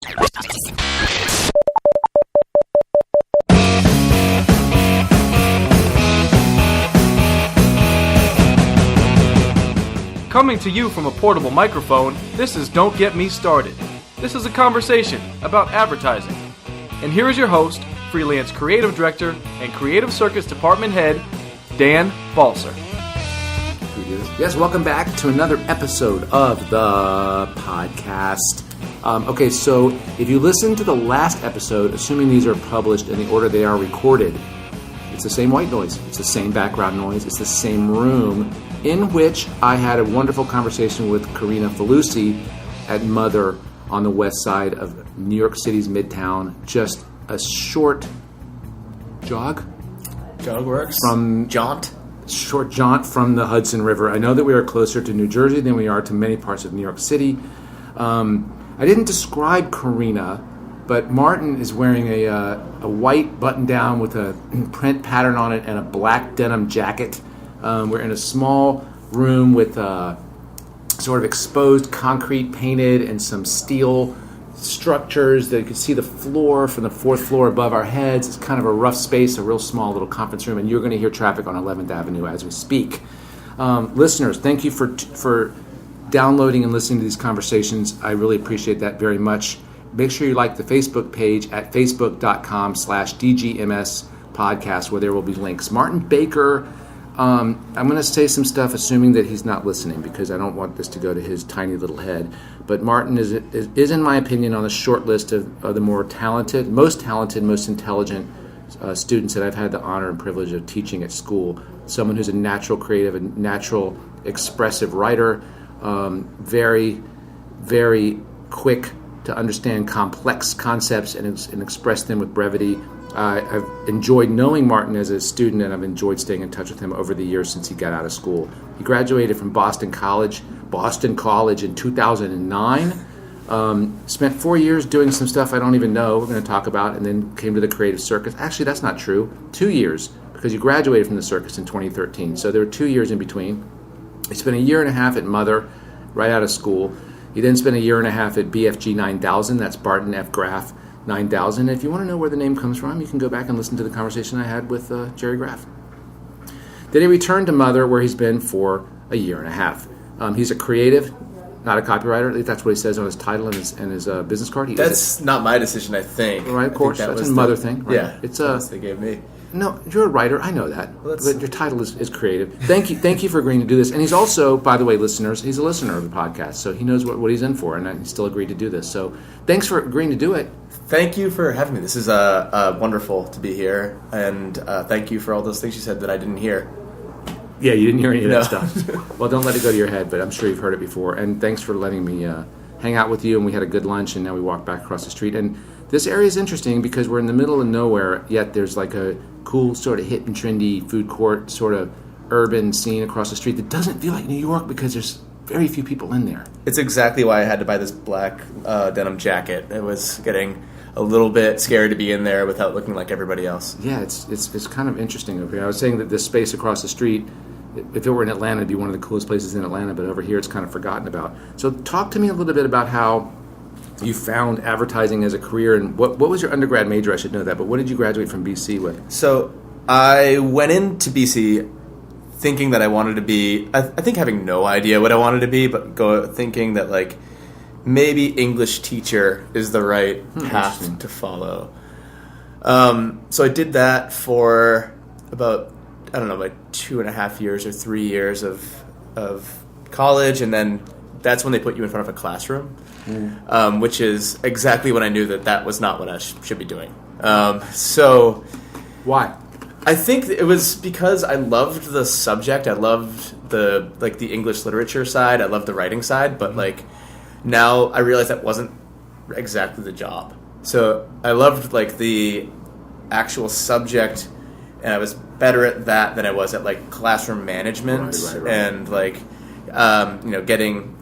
Coming to you from a portable microphone, this is Don't Get Me Started. This is a conversation about advertising. And here is your host, freelance creative director and creative circus department head, Dan Balser. Yes, welcome back to another episode of the podcast. Okay, so if you listen to the last episode, assuming these are published in the order they are recorded, it's the same white noise, it's the same background noise, it's the same room in which I had a wonderful conversation with Karina Falusi at Mother on the west side of New York City's Midtown. Just a short jog? Jog works. Short jaunt from the Hudson River. I know that we are closer to New Jersey than we are to many parts of New York City. I didn't describe Karina, but Martin is wearing a white button-down with a print pattern on it and a black denim jacket. We're in a small room with sort of exposed concrete painted and some steel structures that you can see the floor from the fourth floor above our heads. It's kind of a rough space, a real small little conference room, and you're going to hear traffic on 11th Avenue as we speak. Listeners, thank you for downloading and listening to these conversations. I really appreciate that very much. Make sure you like the Facebook page at facebook.com/DGMS podcast, where there will be links. Martin Baker, I'm going to say some stuff assuming that he's not listening because I don't want this to go to his tiny little head. But Martin is in my opinion, on the short list of the most talented, most intelligent students that I've had the honor and privilege of teaching at school. Someone who's a natural creative, a natural expressive writer, very, very quick to understand complex concepts and express them with brevity. I've enjoyed knowing Martin as a student, and I've enjoyed staying in touch with him over the years since he got out of school. He graduated from Boston College in 2009. Spent 4 years doing some stuff I don't even know we're going to talk about, and then came to the Creative Circus. Actually, that's not true. 2 years, because you graduated from the Circus in 2013. So there were 2 years in between. He spent a year and a half at Mother, right out of school. He then spent a year and a half at BFG 9000. That's Barton F. Graff 9000. And if you want to know where the name comes from, you can go back and listen to the conversation I had with Jerry Graff. Then he returned to Mother, where he's been for a year and a half. He's a creative, not a copywriter. At least that's what he says on his title and his business card. That's not my decision, I think. Right, of course. That's a Mother thing. Right? Yeah, it's they gave me. No, you're a writer. I know that. But your title is creative. Thank you for agreeing to do this. And he's also, by the way, listeners, he's a listener of the podcast, so he knows what he's in for, and he still agreed to do this. So thanks for agreeing to do it. Thank you for having me. This is wonderful to be here, and thank you for all those things you said that I didn't hear. Yeah, you didn't hear any of that stuff. Well, don't let it go to your head, but I'm sure you've heard it before. And thanks for letting me hang out with you, and we had a good lunch, and now we walk back across the street. And this area is interesting because we're in the middle of nowhere, yet there's like a cool sort of hip and trendy food court sort of urban scene across the street that doesn't feel like New York because there's very few people in there. It's exactly why I had to buy this black denim jacket. I was getting a little bit scared to be in there without looking like everybody else. Yeah, it's kind of interesting over here. I was saying that this space across the street, if it were in Atlanta, it'd be one of the coolest places in Atlanta, but over here it's kind of forgotten about. So talk to me a little bit about how you found advertising as a career, and what was your undergrad major? I should know that, but what did you graduate from BC with? So I went into BC thinking that I wanted to be, I think having no idea what I wanted to be, but thinking that like maybe English teacher is the right path to follow. So I did that for about, I don't know, like 2.5 years or 3 years of college, and then that's when they put you in front of a classroom, which is exactly when I knew that was not what I should be doing. So why? I think it was because I loved the subject. I loved the English literature side. I loved the writing side, but like now I realize that wasn't exactly the job. So I loved like the actual subject, and I was better at that than I was at like classroom management and like getting,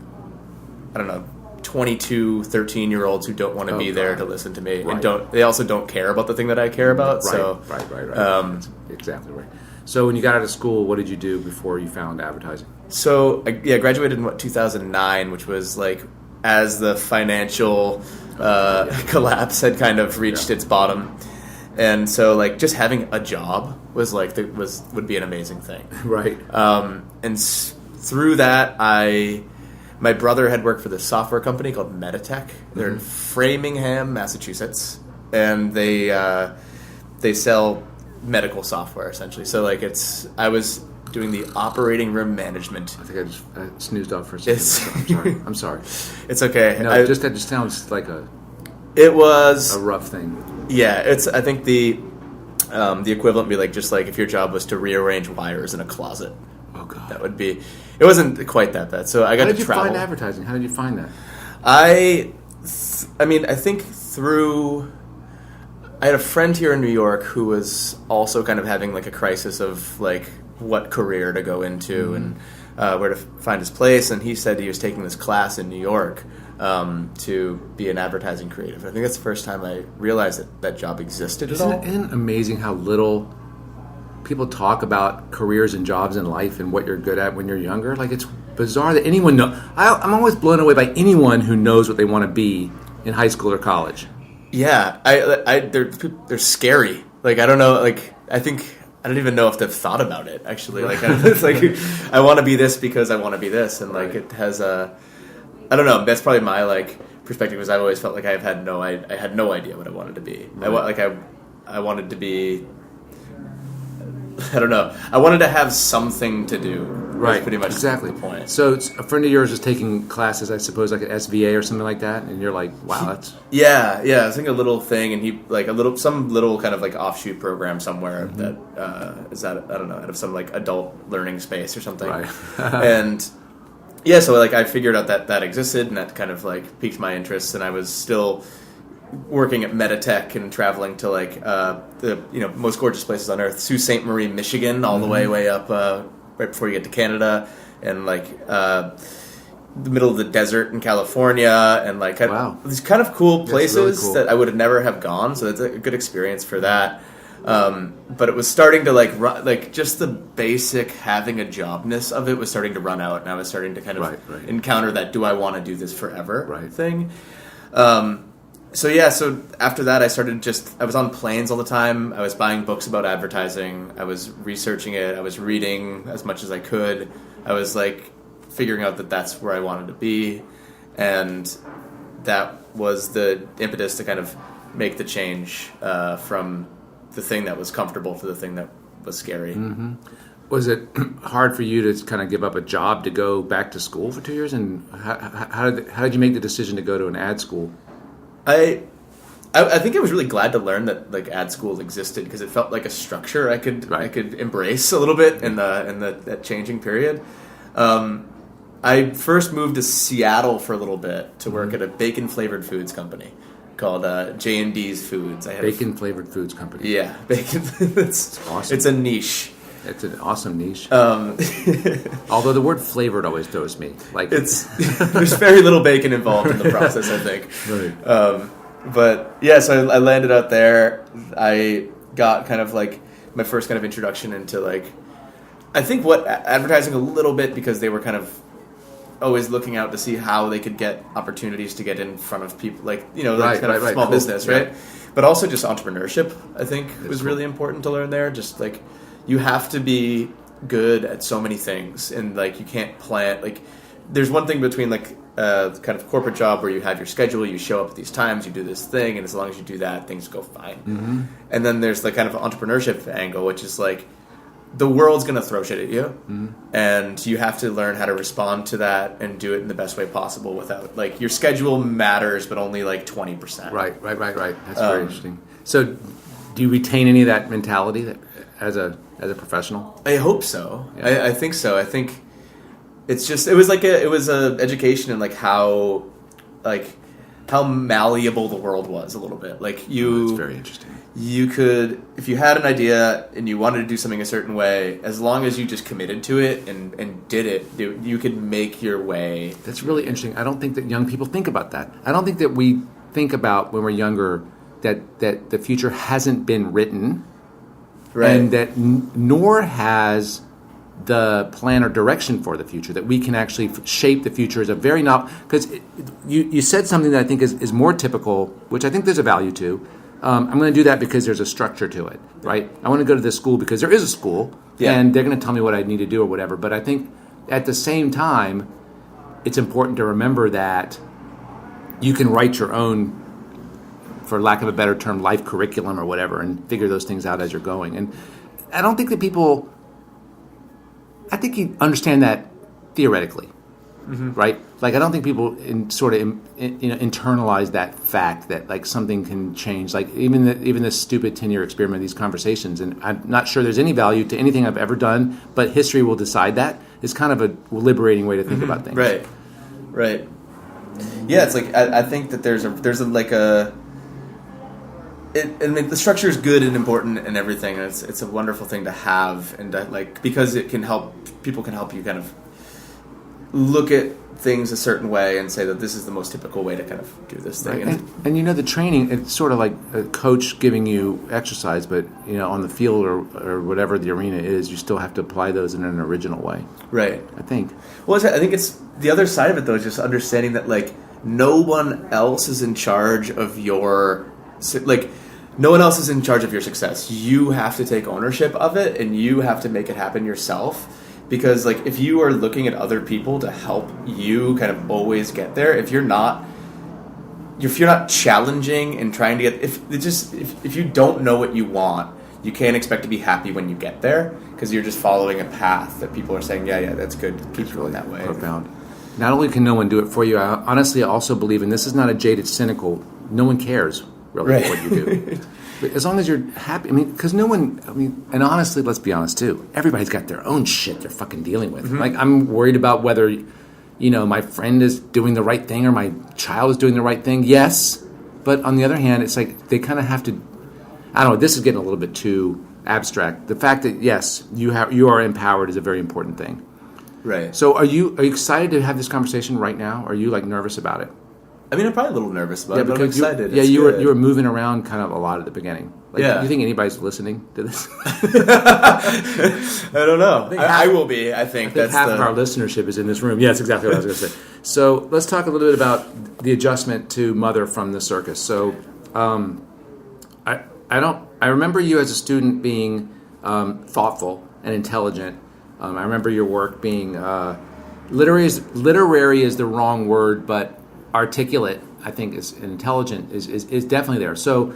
I don't know, 22, 13-year-olds who don't want to be there to listen to me, and they also don't care about the thing that I care about. Right. That's exactly right. So when you got out of school, what did you do before you found advertising? So I graduated in 2009, which was like as the financial collapse had kind of reached its bottom. And so, like, just having a job was like would be an amazing thing, Right. Through that, my brother had worked for this software company called Meditech. They're in Framingham, Massachusetts, and they sell medical software essentially. So, like, I was doing the operating room management. I think I just snoozed off for a second. I'm sorry. It's okay. No, that just sounds like it was a rough thing. Yeah, I think the equivalent would be like just like if your job was to rearrange wires in a closet. Oh God, that would be. It wasn't quite that bad. So I got to travel. How did you find advertising? How did you find that? I think through. I had a friend here in New York who was also kind of having like a crisis of like what career to go into and where to find his place, and he said he was taking this class in New York to be an advertising creative. I think that's the first time I realized that job existed at all. Isn't it amazing how little people talk about careers and jobs in life and what you're good at when you're younger? Like, it's bizarre that anyone knows. I'm always blown away by anyone who knows what they want to be in high school or college. Yeah, they're scary. Like, I don't know. Like, I don't even know if they've thought about it actually. Like, it's like I want to be this because I want to be this, and like it has a. I don't know. That's probably my like perspective. Because I've always felt like I had no idea what I wanted to be. Right. I wanted to be. I don't know. I wanted to have something to do. Right. Pretty much exactly the point. So a friend of yours was taking classes, I suppose, like at SVA or something like that, and you're like, wow, that's yeah. I think a little thing, and he like some little kind of like offshoot program somewhere that is that I don't know out of some like adult learning space or something. Right. And yeah, so like I figured out that existed, and that kind of like piqued my interest, and I was still working at Meditech and traveling to like the most gorgeous places on earth, Sault Ste. Marie, Michigan, all the way up right before you get to Canada, and like the middle of the desert in California, and like these kind of cool places really cool. That I would have never have gone. So that's a good experience for that. But it was starting to like just the basic having a jobness of it was starting to run out, and I was starting to kind of encounter that do I want to do this forever thing. So after that I was on planes all the time. I was buying books about advertising. I was researching it. I was reading as much as I could. I was like figuring out that that's where I wanted to be. And that was the impetus to kind of make the change from the thing that was comfortable to the thing that was scary. Mm-hmm. Was it hard for you to kind of give up a job to go back to school for 2 years? And how did you make the decision to go to an ad school? I think I was really glad to learn that like ad school existed because it felt like a structure I could embrace a little bit in that changing period. I first moved to Seattle for a little bit to work at a bacon flavored foods company called J&D's Foods. Bacon flavored foods company. Yeah, bacon. It's awesome. It's a niche. It's an awesome niche. Although the word flavored always throws me. Like there's very little bacon involved in the process, I think. Right. But yeah, so I landed out there. I got kind of like my first kind of introduction into like, I think what advertising a little bit because they were kind of always looking out to see how they could get opportunities to get in front of people, like small business, right? But also just entrepreneurship, I think, was really important to learn there. Just like. You have to be good at so many things, and like you can't plan. Like, there's one thing between like kind of corporate job where you have your schedule, you show up at these times, you do this thing, and as long as you do that, things go fine. Mm-hmm. And then there's the kind of entrepreneurship angle, which is like the world's gonna throw shit at you, and you have to learn how to respond to that and do it in the best way possible without like your schedule matters, but only like 20%. Right. That's very interesting. So, do you retain any of that mentality that as a professional? I hope so. Yeah. I think so. I think it's just it was a education in like how malleable the world was a little bit. Like that's very interesting. You could, if you had an idea and you wanted to do something a certain way, as long as you just committed to it and did it, you could make your way. That's really interesting. I don't think that young people think about that. I don't think that we think about when we're younger that the future hasn't been written. Right. And that nor has the plan or direction for the future, that we can actually shape the future is a very novel, because you said something that I think is more typical, which I think there's a value to. I'm going to do that because there's a structure to it, right? I want to go to this school because there is a school, and they're going to tell me what I need to do or whatever. But I think at the same time, it's important to remember that you can write your own, for lack of a better term, life curriculum or whatever, and figure those things out as you're going. And I don't think that people, I think you understand that theoretically, right? Like, I don't think people internalize that fact that like something can change. Like even this stupid 10-year experiment, these conversations, and I'm not sure there's any value to anything I've ever done, but history will decide that. It's kind of a liberating way to think about things. Right. Yeah, it's like I think that there's the structure is good and important and everything, and it's a wonderful thing to have, and because it can help people can help you kind of look at things a certain way and say that this is the most typical way to kind of do this thing. Right. And the training, it's sort of like a coach giving you exercise, but on the field or whatever the arena is, you still have to apply those in an original way. Right. I think. Well, I think it's the other side of it though, is just understanding that like no one else is in charge of your no one else is in charge of your success. You have to take ownership of it, and you have to make it happen yourself. Because like if you are looking at other people to help you kind of always get there, if you're not challenging and trying to get, if you don't know what you want, you can't expect to be happy when you get there, because you're just following a path that people are saying, yeah, that's good, keep going that way. Profound. Not only can no one do it for you, I honestly also believe, and this is not a jaded, cynical, no one cares really what you do. But as long as you're happy, because and honestly, let's be honest too, everybody's got their own shit they're fucking dealing with. Like, I'm worried about whether, my friend is doing the right thing or my child is doing the right thing. Yes. But on the other hand, it's like they kind of have to, I don't know, this is getting a little bit too abstract. The fact that, yes, you are empowered is a very important thing. Right. So are you excited to have this conversation right now? Or are you like nervous about it? I'm probably a little nervous about it, but I'm excited. You were moving around kind of a lot at the beginning. Do you think anybody's listening to this? I don't know. I will be. I think that's half of our listenership is in this room. Yeah, that's exactly what I was going to say. So let's talk a little bit about the adjustment to Mother from the Circus. So I remember you as a student being thoughtful and intelligent. I remember your work being literary is the wrong word, but articulate, I think, is intelligent is definitely there. So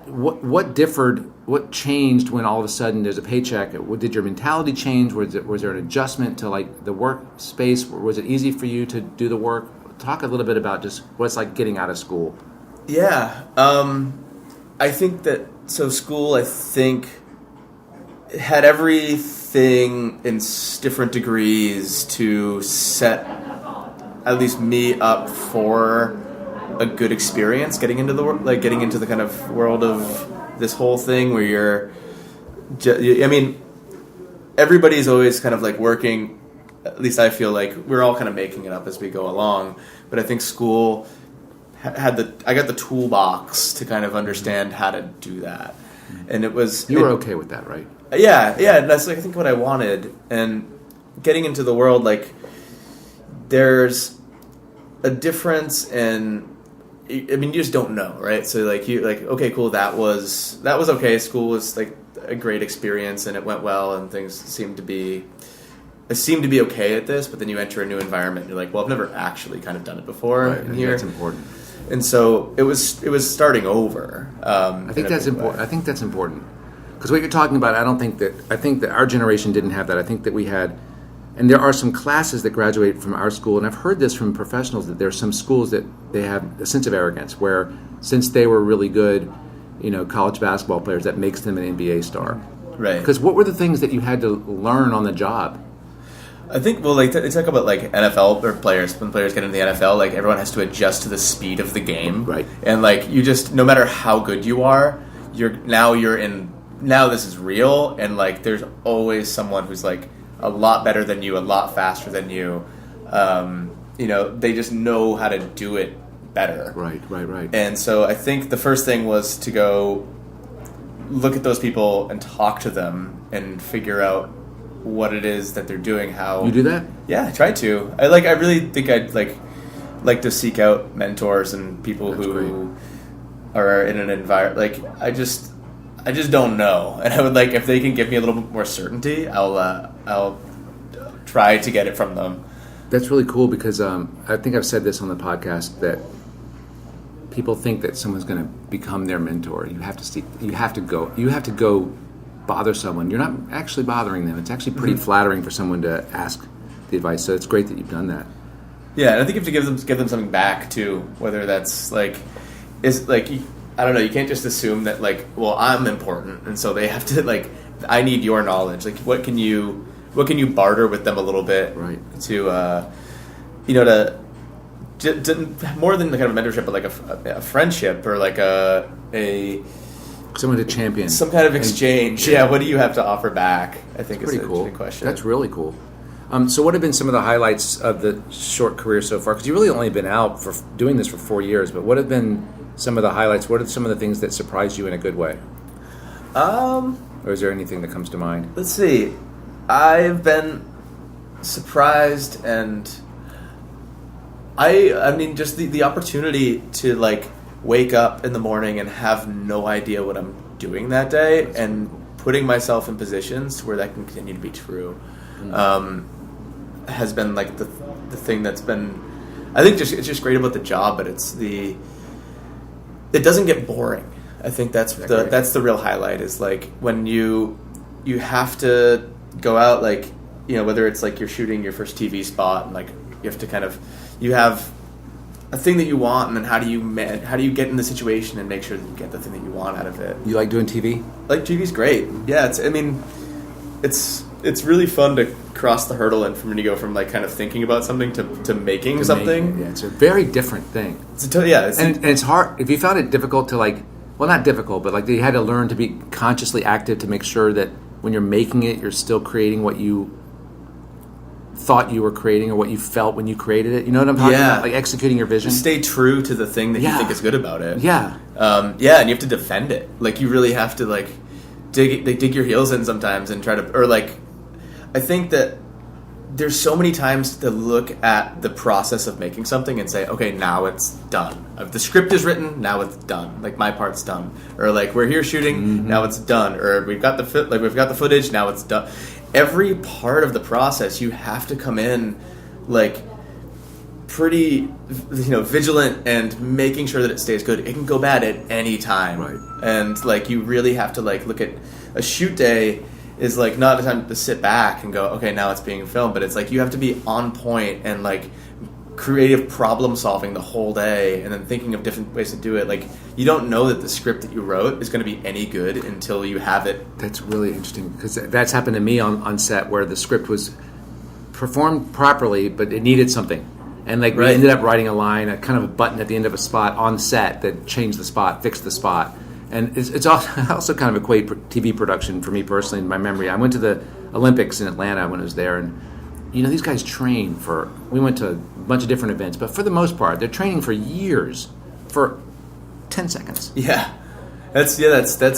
what differed, what changed when all of a sudden there's a paycheck? Did your mentality change? Was there an adjustment to like the workspace? Was it easy for you to do the work? Talk a little bit about just what it's like getting out of school. Yeah. I think that, school, I think, had everything in different degrees to set at least me up for a good experience getting into the kind of world of this whole thing where you're everybody's always kind of like working, at least I feel like we're all kind of making it up as we go along, but I think school I got the toolbox to kind of understand how to do that, and you were okay with that, right? Yeah, that's like I think what I wanted, and getting into the world, like there's a difference in, you just don't know, right? So like okay, cool, that was okay. School was like a great experience and it went well and things seemed to be okay at this, but then you enter a new environment and you're like, well, I've never actually kind of done it before in here. That's important. And so it was starting over. I think that's important. I think that's important because what you're talking about, I think that our generation didn't have that. I think that we had. And there are some classes that graduate from our school, and I've heard this from professionals, that there are some schools that they have a sense of arrogance, where since they were really good, college basketball players, that makes them an NBA star. Right. Because what were the things that you had to learn on the job? I think, well, like, they talk about, like, NFL or players, when players get into the NFL, like, everyone has to adjust to the speed of the game. Right. And, like, you just, no matter how good you are, now this is real, and, like, there's always someone who's, like, a lot better than you, a lot faster than you. They just know how to do it better. Right. And so I think the first thing was to go look at those people and talk to them and figure out what it is that they're doing. How You do that? Yeah, I try to. I really think I'd like to seek out mentors and people That's who are in an environment. Like I just don't know, and I would like if they can give me a little bit more certainty. I'll try to get it from them. That's really cool because I think I've said this on the podcast that people think that someone's going to become their mentor. You have to go bother someone. You're not actually bothering them. It's actually pretty flattering for someone to ask the advice. So it's great that you've done that. Yeah, and I think you have to give them something back too. Whether that's I don't know. You can't just assume that well, I'm important, and so they have to I need your knowledge. Like, what can you barter with them a little bit, right? To more than the kind of mentorship, but like a friendship or like a someone to champion, some kind of exchange. Yeah, what do you have to offer back? I think is pretty cool. Good question. That's really cool. So what have been some of the highlights of the short career so far? Because you've really only been out for doing this for 4 years, but what have been some of the highlights? What are some of the things that surprised you in a good way? Or is there anything that comes to mind? Let's see. I've been surprised, and I mean, just the opportunity to wake up in the morning and have no idea what I'm doing that day, and putting myself in positions where that can continue to be true, has been the thing that's been, I think, it's just great about the job. But it doesn't get boring. I think that's the real highlight, is when you have to go out, whether it's you're shooting your first TV spot, and you have to you have a thing that you want, and then how do you get in the situation and make sure that you get the thing that you want out of it. You like doing TV? TV's great. Yeah, it's really fun to cross the hurdle, and from when you go from kind of thinking about something to making something. Yeah, it's a very different thing. And it's hard. If you found it difficult to well, not difficult, but you had to learn to be consciously active to make sure that when you're making it, you're still creating what you thought you were creating or what you felt when you created it. You know what I'm talking about? Executing your vision. Stay true to the thing that you think is good about it. Yeah. And you have to defend it. You really have to dig your heels in sometimes and try to, or I think that there's so many times to look at the process of making something and say, okay, now it's done. The script is written, now it's done. My part's done. Or we're here shooting, now it's done. Or we've got the footage, now it's done. Every part of the process, you have to come in pretty vigilant and making sure that it stays good. It can go bad at any time, right? And you really have to look at a shoot day is not a time to sit back and go, okay, now it's being filmed, but it's you have to be on point and creative problem solving the whole day, and then thinking of different ways to do it. You don't know that the script that you wrote is going to be any good until you have it. That's really interesting, because that's happened to me on set, where the script was performed properly, but it needed something. And we ended up writing a line, a kind of a button at the end of a spot on set that changed the spot, fixed the spot. And it's also kind of equate TV production for me personally in my memory. I went to the Olympics in Atlanta when I was there, and these guys train for. We went to a bunch of different events, but for the most part, they're training for years for 10 seconds. Yeah, that's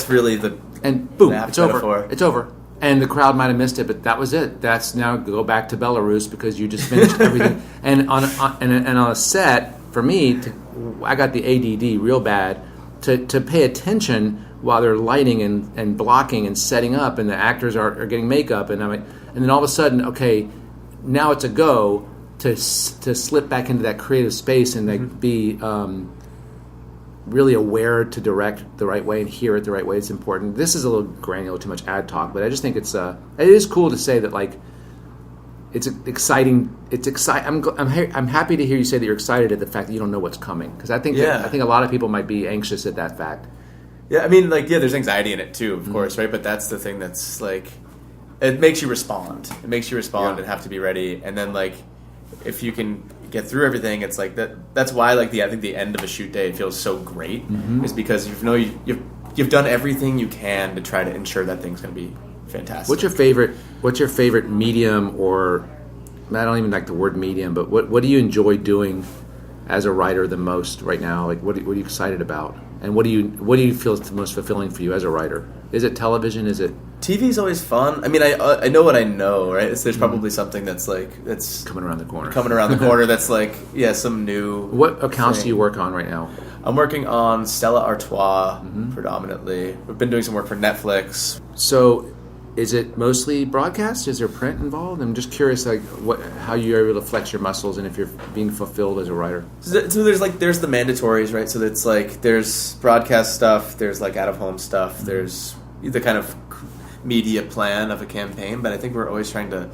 really the, and boom, it's metaphor. Over. It's over. And the crowd might have missed it, but that was it. That's now go back to Belarus because you just finished everything. And on a set, for me, I got the ADD real bad. To pay attention while they're lighting and blocking and setting up, and the actors are getting makeup, and then all of a sudden, okay, now it's a go to slip back into that creative space and be really aware to direct the right way and hear it the right way. It's important. This is a little granular, too much ad talk, but I just think it is cool to say that it's exciting. It's exciting. I'm happy to hear you say that you're excited at the fact that you don't know what's coming, because I think a lot of people might be anxious at that fact. Yeah, I mean, there's anxiety in it too, of course, right? But that's the thing that's it makes you respond. It makes you respond and have to be ready. And then if you can get through everything, it's that. That's why I think the end of a shoot day feels so great, is because you've done everything you can to try to ensure that thing's going to be fantastic. What's your favorite medium, or I don't even like the word medium, but what do you enjoy doing as a writer the most right now? What are you excited about? And what do you feel is the most fulfilling for you as a writer? Is it television? Is it TV's always fun. I mean, I know what I know, right? There's probably something that's coming around the corner? That's like, yeah, some new. What accounts thing. do you work on right now? I'm working on Stella Artois predominantly. We've been doing some work for Netflix. So, is it mostly broadcast? Is there print involved? I'm just curious, like, how you're able to flex your muscles and if you're being fulfilled as a writer. So there's the mandatories, right? So it's like there's broadcast stuff, there's like out of home stuff, there's the kind of media plan of a campaign. But I think we're always trying to.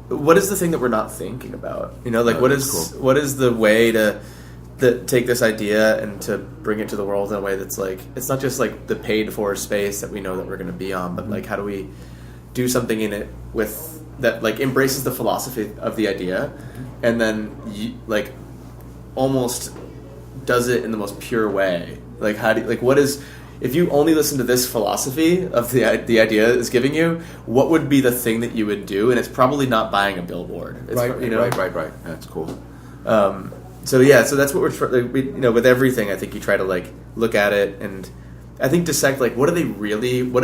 What is the thing that we're not thinking about? You know, like what is the way to take this idea and to bring it to the world in a way that's like, it's not just like the paid for space that we know that we're going to be on, but like how do we do something in it with that like embraces the philosophy of the idea and then like almost does it in the most pure way. Like how do like what is, if you only listen to this philosophy of the idea is giving you, what would be the thing that you would do? And it's probably not buying a billboard. It's, right. That's cool. So that's what with everything. I think you try to like look at it and I think dissect like what do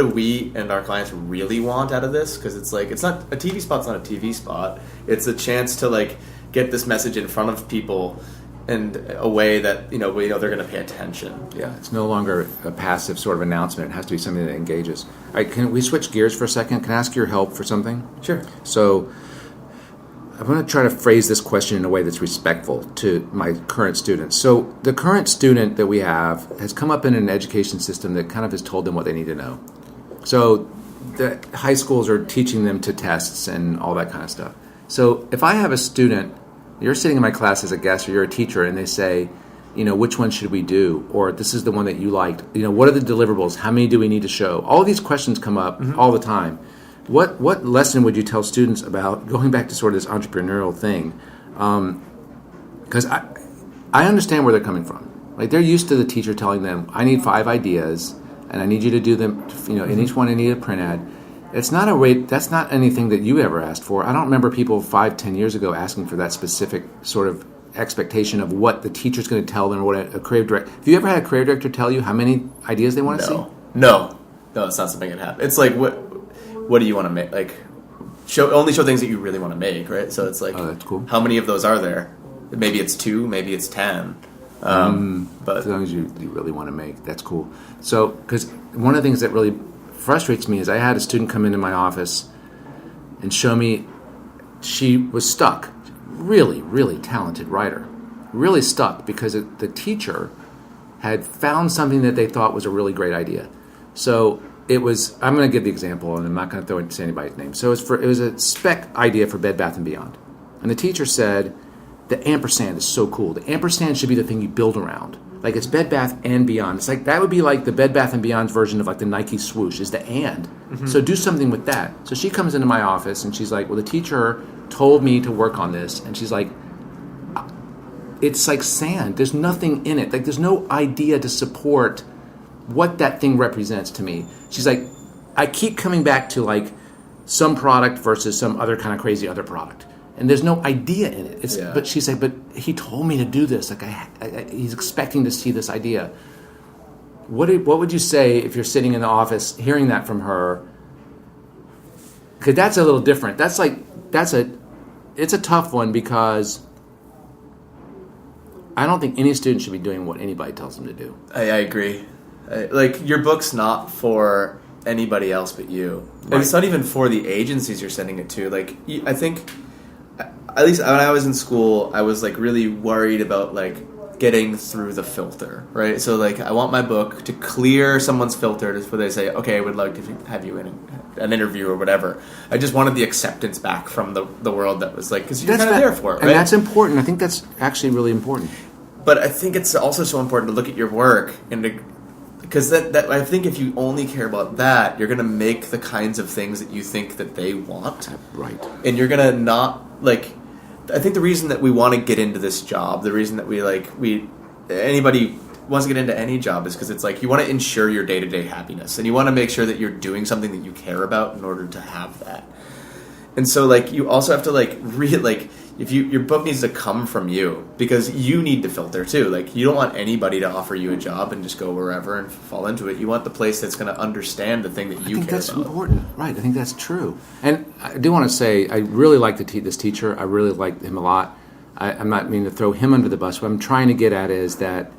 we and our clients really want out of this? Because it's like it's not a TV spot's not a TV spot. It's a chance to like get this message in front of people in a way that we know they're going to pay attention. Yeah, it's no longer a passive sort of announcement. It has to be something that engages. All right, can we switch gears for a second? Can I ask your help for something? Sure. So I'm going to try to phrase this question in a way that's respectful to my current students. So the current student that we have has come up in an education system that kind of has told them what they need to know. So the high schools are teaching them to tests and all that kind of stuff. So if I have a student, you're sitting in my class as a guest or you're a teacher and they say, which one should we do? Or this is the one that you liked. What are the deliverables? How many do we need to show? All these questions come up all the time. What lesson would you tell students about going back to sort of this entrepreneurial thing? Because I understand where they're coming from. Like they're used to the teacher telling them, "I need 5 ideas, and I need you to do them. In each one I need a print ad." It's not a way. That's not anything that you ever asked for. I don't remember people 5-10 years ago asking for that specific sort of expectation of what the teacher's going to tell them or what a creative director. Have you ever had a creative director tell you how many ideas they want to see? No, it's not something that happens. It's like what do you want to make? Like, show things that you really want to make, right? So it's like, oh, that's cool. How many of those are there? Maybe it's 2, maybe it's 10. But as long as you really want to make, that's cool. So, because one of the things that really frustrates me is I had a student come into my office and show me she was stuck. Really, really talented writer. Really stuck because the teacher had found something that they thought was a really great idea. So it was, I'm going to give the example, and I'm not going to say anybody's name. So it was a spec idea for Bed Bath & Beyond. And the teacher said, the ampersand is so cool. The ampersand should be the thing you build around. Like it's Bed Bath & Beyond. It's like, that would be like the Bed Bath & Beyond's version of like the Nike swoosh is the and. Mm-hmm. So do something with that. So she comes into my office and she's like, well, the teacher told me to work on this. And she's like, it's like sand. There's nothing in it. Like there's no idea to support what that thing represents to me. She's like, I keep coming back to like some product versus some other kind of crazy other product. And there's no idea in it. But she's like, but he told me to do this. Like he's expecting to see this idea. What would you say if you're sitting in the office hearing that from her? Because that's a little different. It's a tough one because I don't think any student should be doing what anybody tells them to do. I agree. Like your book's not for anybody else but you. Right. And it's not even for the agencies you're sending it to. Like I think, at least when I was in school, I was like really worried about like getting through the filter, right? So like I want my book to clear someone's filter where they say, okay, I would like to have you in an interview or whatever. I just wanted the acceptance back from the world that was like, because you're kind of there for it, right? And that's important. I think that's actually really important. But I think it's also so important to look at your work and because that I think if you only care about that, you're going to make the kinds of things that you think that they want. Right. And you're going to not, like, I think the reason that we want to get into this job, the reason that anybody wants to get into any job is because it's like you want to ensure your day-to-day happiness. And you want to make sure that you're doing something that you care about in order to have that. And so, like, you also have to, like, if your book needs to come from you, because you need to filter too. Like, you don't want anybody to offer you a job and just go wherever and fall into it. You want the place that's going to understand the thing that you care about. I think that's important. Right, I think that's true. And I do want to say, I really like this teacher. I really like him a lot. I'm not meaning to throw him under the bus. What I'm trying to get at is that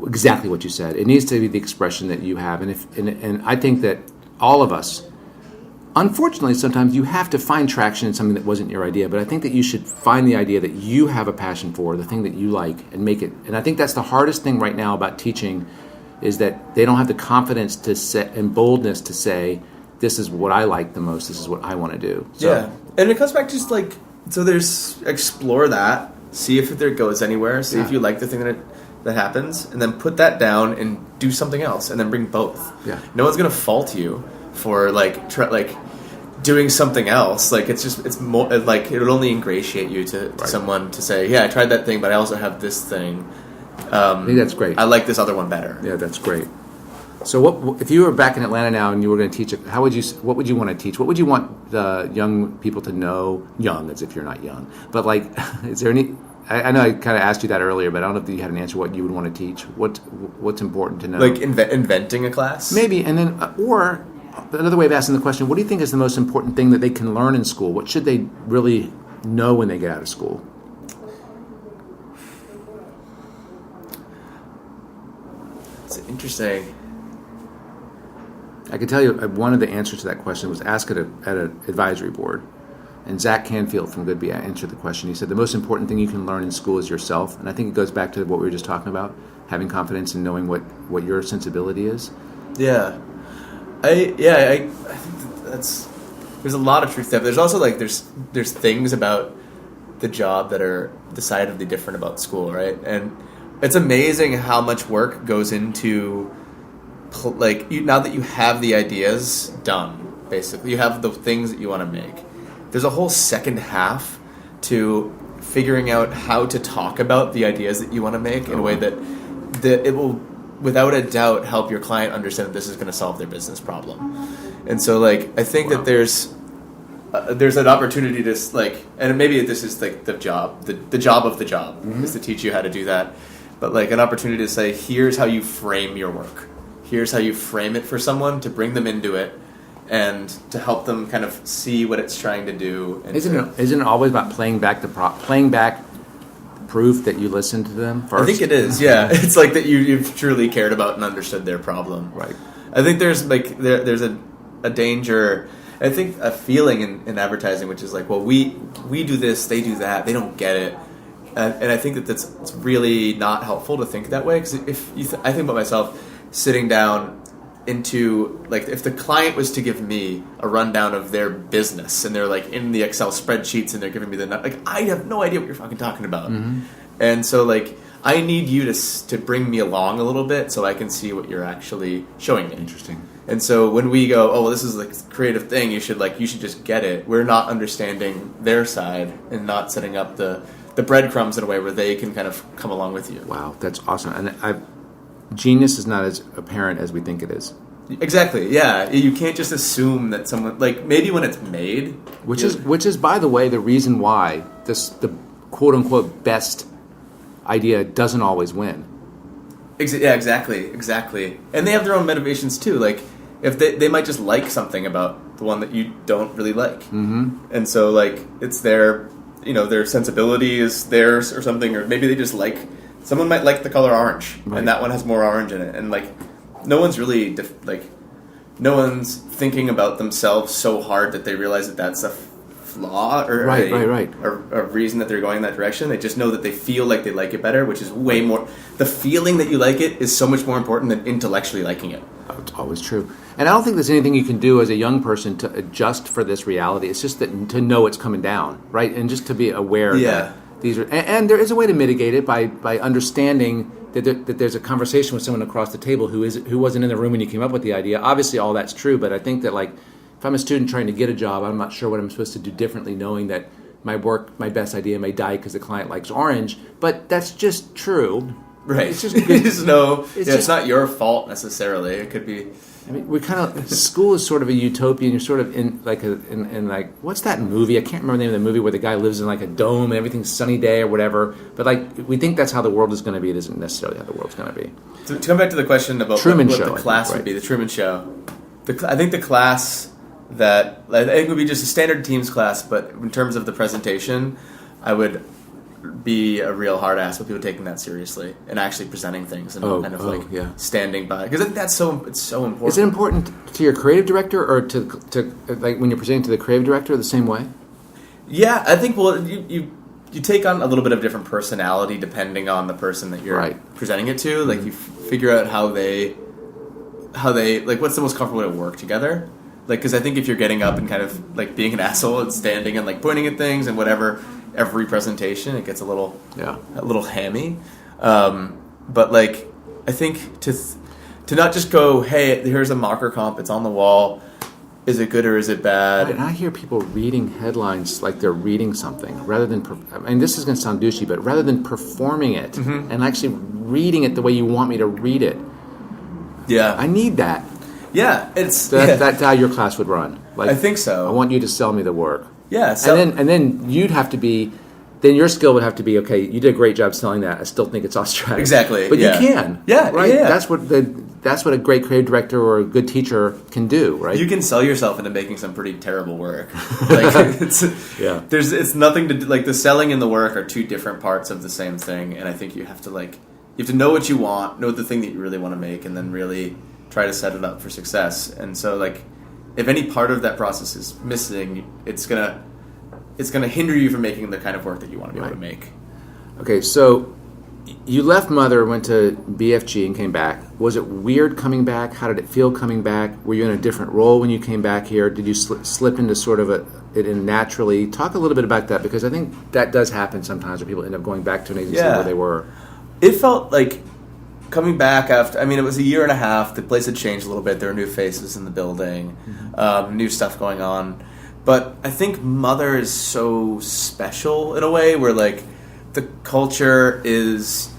exactly what you said. It needs to be the expression that you have. And I think that all of us, unfortunately, sometimes you have to find traction in something that wasn't your idea, but I think that you should find the idea that you have a passion for, the thing that you like, and make it. And I think that's the hardest thing right now about teaching, is that they don't have the confidence to set and boldness to say, this is what I like the most, this is what I want to do. So, yeah, and it comes back to just like, so there's, explore that, see if it goes anywhere, see if you like the thing that happens, and then put that down and do something else, and then bring both. Yeah. No one's going to fault you for doing something else. Like, it's more like, it would only ingratiate you to someone to say, yeah, I tried that thing, but I also have this thing. I think that's great. I like this other one better. Yeah, that's great. So, what if you were back in Atlanta now and you were going to teach it? What would you want to teach? What would you want the young people to know? Young, as if you're not young, but like, is there any? I know I kind of asked you that earlier, but I don't know if you had an answer. What you would want to teach? What's important to know? Like inventing a class, maybe, and then or another way of asking the question: what do you think is the most important thing that they can learn in school? What should they really know when they get out of school? It's interesting. I can tell you one of the answers to that question was asked at an advisory board. And Zach Canfield from Goodby answered the question. He said, the most important thing you can learn in school is yourself. And I think it goes back to what we were just talking about, having confidence in knowing what your sensibility is. Yeah. I think that's, there's a lot of truth there. But there's also like, there's things about the job that are decidedly different about school, right? And it's amazing how much work goes into, now that you have the ideas done, basically, you have the things that you want to make. There's a whole second half to figuring out how to talk about the ideas that you want to make in a way that it will, without a doubt, help your client understand that this is going to solve their business problem. And so, like, I think that there's an opportunity to, like, and maybe this is like the job of the job is to teach you how to do that. But like an opportunity to say, here's how you frame your work. Here's how you frame it for someone, to bring them into it and to help them kind of see what it's trying to do. And isn't it always about playing back proof that you listened to them first? I think it is, yeah. It's like that you've truly cared about and understood their problem. Right. I think there's like there's a danger, I think a feeling in advertising, which is like, well, we do this, they do that, they don't get it. And I think that it's really not helpful to think that way, because I think about myself sitting down into, like, if the client was to give me a rundown of their business and they're like in the Excel spreadsheets and they're giving me like, I have no idea what you're fucking talking about. Mm-hmm. And so like, I need you to bring me along a little bit so I can see what you're actually showing me. Interesting. And so when we go, oh, well, this is like a creative thing, you should just get it. We're not understanding their side and not setting up the breadcrumbs in a way where they can kind of come along with you. Wow, that's awesome. And genius is not as apparent as we think it is. Exactly. Yeah, you can't just assume that someone, like, maybe when it's made, which is by the way the reason why the quote unquote best idea doesn't always win. Yeah, exactly. And they have their own motivations too. Like, if they might just like something about the one that you don't really like, and so like it's their sensibility is theirs or something, or maybe they just like. Someone might like the color orange, right, and that one has more orange in it. And, like, no one's really, no one's thinking about themselves so hard that they realize that that's a flaw or a reason that they're going in that direction. They just know that they feel like they like it better, which is way more... The feeling that you like it is so much more important than intellectually liking it. It's always true. And I don't think there's anything you can do as a young person to adjust for this reality. It's just that to know it's coming down, right? And just to be aware that... These are, and there is a way to mitigate it by understanding that there's a conversation with someone across the table who wasn't in the room when you came up with the idea. Obviously, all that's true, but I think that, like, if I'm a student trying to get a job, I'm not sure what I'm supposed to do differently, knowing that my best idea may die because the client likes orange. But that's just true, right? It's just it's not your fault necessarily. It could be. I mean, we kind of school is sort of a utopia, and you're sort of in like what's that movie? I can't remember the name of the movie where the guy lives in like a dome and everything's sunny day or whatever. But like we think that's how the world is going to be. It isn't necessarily how the world's going to be. To come back to the question about Truman what Show, the class right. would be, the Truman Show. I think the class that I think would be just a standard teams class, but in terms of the presentation, I would be a real hard ass with people taking that seriously and actually presenting things and standing by, because I think it's so important. Is it important to your creative director or to like when you're presenting to the creative director the same way? Yeah, I think you take on a little bit of different personality depending on the person that you're presenting it to. Like you figure out how they like what's the most comfortable way to work together. Like, because I think if you're getting up and kind of like being an asshole and standing and like pointing at things and whatever, every presentation it gets a little hammy. But like, I think to not just go, hey, here's a marker comp, it's on the wall. Is it good or is it bad? And I hear people reading headlines like they're reading something rather than. I mean, this is going to sound douchey, but rather than performing it and actually reading it the way you want me to read it. Yeah, I need that. Yeah, that's how your class would run. Like, I think so. I want you to sell me the work. Yeah, and then you'd have to be. Then your skill would have to be, okay, you did a great job selling that. I still think it's off track. Exactly. But you can. Yeah, right? Yeah. That's what a great creative director or a good teacher can do, right? You can sell yourself into making some pretty terrible work. Like it's nothing to do, like the selling and the work are two different parts of the same thing, and I think you have to know what you want, know the thing that you really want to make, and then really try to set it up for success. And so like if any part of that process is missing, it's gonna hinder you from making the kind of work that you want to be able to make. Okay, so you left Mother, went to BFG and came back. Was it weird coming back? How did it feel coming back? Were you in a different role when you came back here? Did you slip into sort of it in naturally? Talk a little bit about that, because I think that does happen sometimes where people end up going back to an agency where they were. It felt like coming back after, I mean, it was a year and a half. The place had changed a little bit. There were new faces in the building, new stuff going on. But I think Mother is so special in a way where, like, the culture is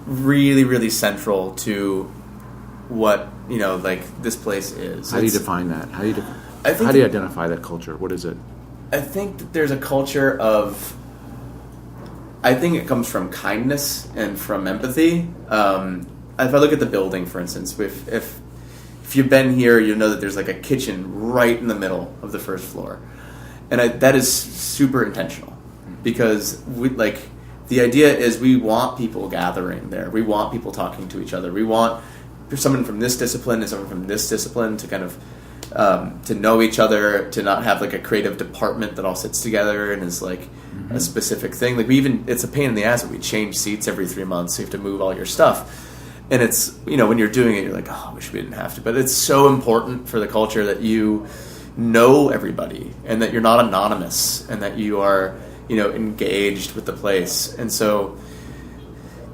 really, really central to what, like, this place is. How do you define that? How do you identify that culture? What is it? I think that there's a culture of... I think it comes from kindness and from empathy. If I look at the building, for instance, if you've been here, you know that there's like a kitchen right in the middle of the first floor. And that is super intentional, because the idea is we want people gathering there. We want people talking to each other. We want someone from this discipline and someone from this discipline to kind of to know each other, to not have like a creative department that all sits together and is like a specific thing. Like it's a pain in the ass that we change seats every 3 months. So you have to move all your stuff. And it's, when you're doing it, you're like, oh, I wish we didn't have to. But it's so important for the culture that you know everybody and that you're not anonymous and that you are, engaged with the place. And so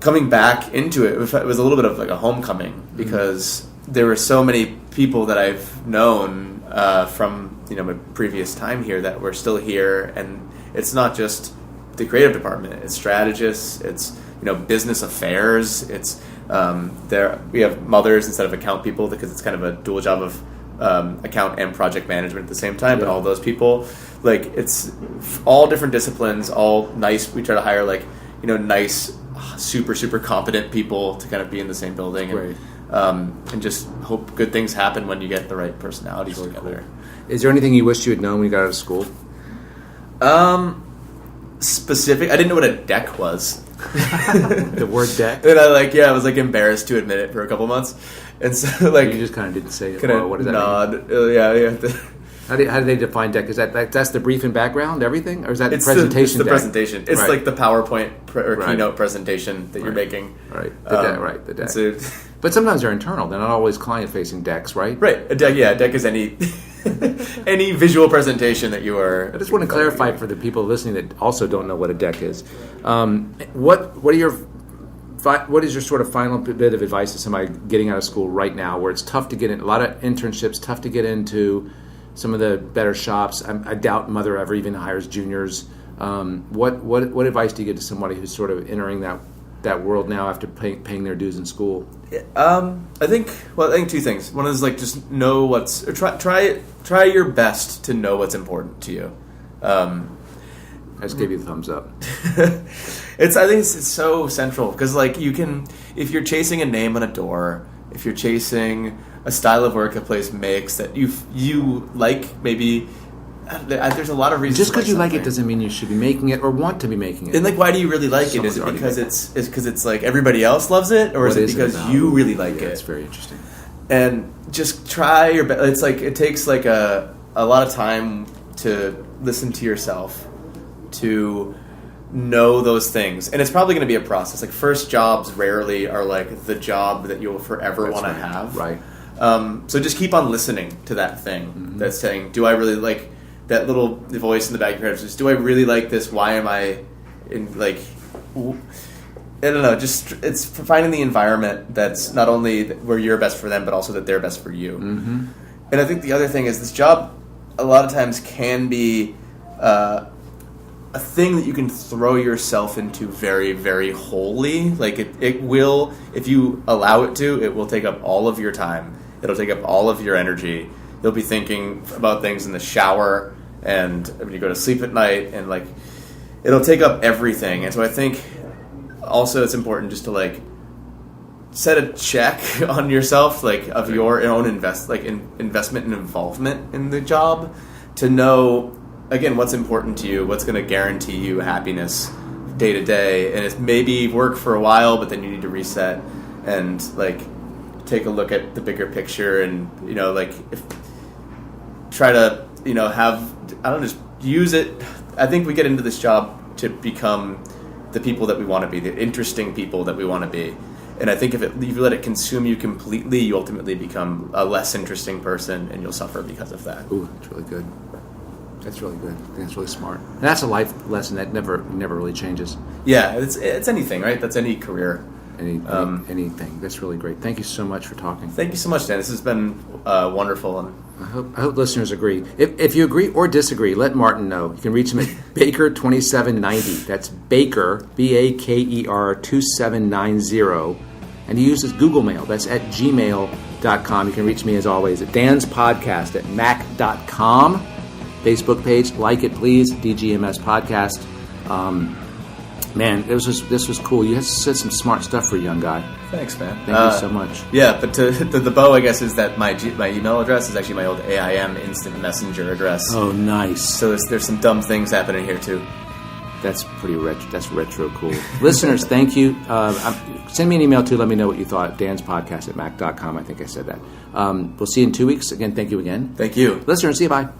coming back into it was a little bit of like a homecoming, because there were so many people that I've known from, my previous time here that were still here. And it's not just the creative department. It's strategists. It's, business affairs. It's... we have mothers instead of account people, because it's kind of a dual job of account and project management at the same time. But all those people, like, it's all different disciplines, all nice. We try to hire nice, super competent people to kind of be in the same building, and just hope good things happen when you get the right personalities together. Cool. Is there anything you wish you had known when you got out of school? Specific, I didn't know what a deck was. The word deck? And I was embarrassed to admit it for a couple months. And so you just kind of didn't say it. Well, what does that nod. mean? Yeah. How do they define deck? Is that's the brief and background, everything? Or is that the presentation? It's the deck? presentation. It's like the PowerPoint keynote presentation that you're making. Right. The deck. But sometimes they're internal. They're not always client-facing decks, right? Right. A deck is any any visual presentation that you are... I just want to clarify for the people listening that also don't know what a deck is. What is your sort of final bit of advice to somebody getting out of school right now, where it's tough to get in, a lot of internships, tough to get into some of the better shops? I doubt Mother ever even hires juniors. What advice do you give to somebody who's sort of entering that that world now after paying their dues in school? I think two things. One is like just know try your best to know what's important to you. I just gave you the thumbs up. I think it's so central because like you can, if you're chasing a name on a door, if you're chasing a style of work a place makes that you like, maybe there's a lot of reasons. Just because you like it doesn't mean you should be making it or want to be making it. And like, why do you really like it? Is it because it's like everybody else loves it, or is it because you really like it? It's very interesting. And just try your best. It's like it takes like a lot of time to listen to yourself, to know those things, and it's probably going to be a process. Like first jobs rarely are like the job that you'll forever want to have. Right. So just keep on listening to that thing that's saying, "Do I really like?" That little voice in the back of your head says, "Do I really like this? Why am I in like?" I don't know. Just it's finding the environment that's not only where you're best for them, but also that they're best for you. Mm-hmm. And I think the other thing is this job, a lot of times, can be a thing that you can throw yourself into very, very wholly. Like it will, if you allow it to, it will take up all of your time. It'll take up all of your energy. You'll be thinking about things in the shower and when you go to sleep at night, and like it'll take up everything. And so I think also it's important just to like set a check on yourself, like of your own investment and involvement in the job, to know again what's important to you, what's going to guarantee you happiness day to day, and it's maybe work for a while, but then you need to reset and like take a look at the bigger picture, and like try to just use it. I think we get into this job to become the people that we want to be, the interesting people that we want to be. And I think if you let it consume you completely, you ultimately become a less interesting person, and you'll suffer because of that. Ooh, that's really good. That's really good. I think that's really smart. And that's a life lesson that never really changes. Yeah, it's anything, right? That's any career. Anything. That's really great. Thank you so much for talking. Thank you so much, Dan. This has been wonderful. And I hope listeners agree. If you agree or disagree, let Martin know. You can reach him at Baker2790. That's Baker, Baker 2790. And he uses Google Mail. That's at gmail.com. You can reach me, as always, at Dan's Podcast at mac.com. Facebook page, like it, please. DGMS Podcast. Man, this was cool. You said some smart stuff for a young guy. Thanks, man. Thank you so much. Yeah, but the bow, I guess, is that my email address is actually my old AIM Instant Messenger address. Oh, nice. So there's some dumb things happening here, too. That's pretty retro. That's retro cool. Listeners, thank you. Send me an email, too. Let me know what you thought. Dan's Podcast at mac.com. I think I said that. We'll see you in 2 weeks. Again, thank you again. Thank you. Listeners, see you. Bye.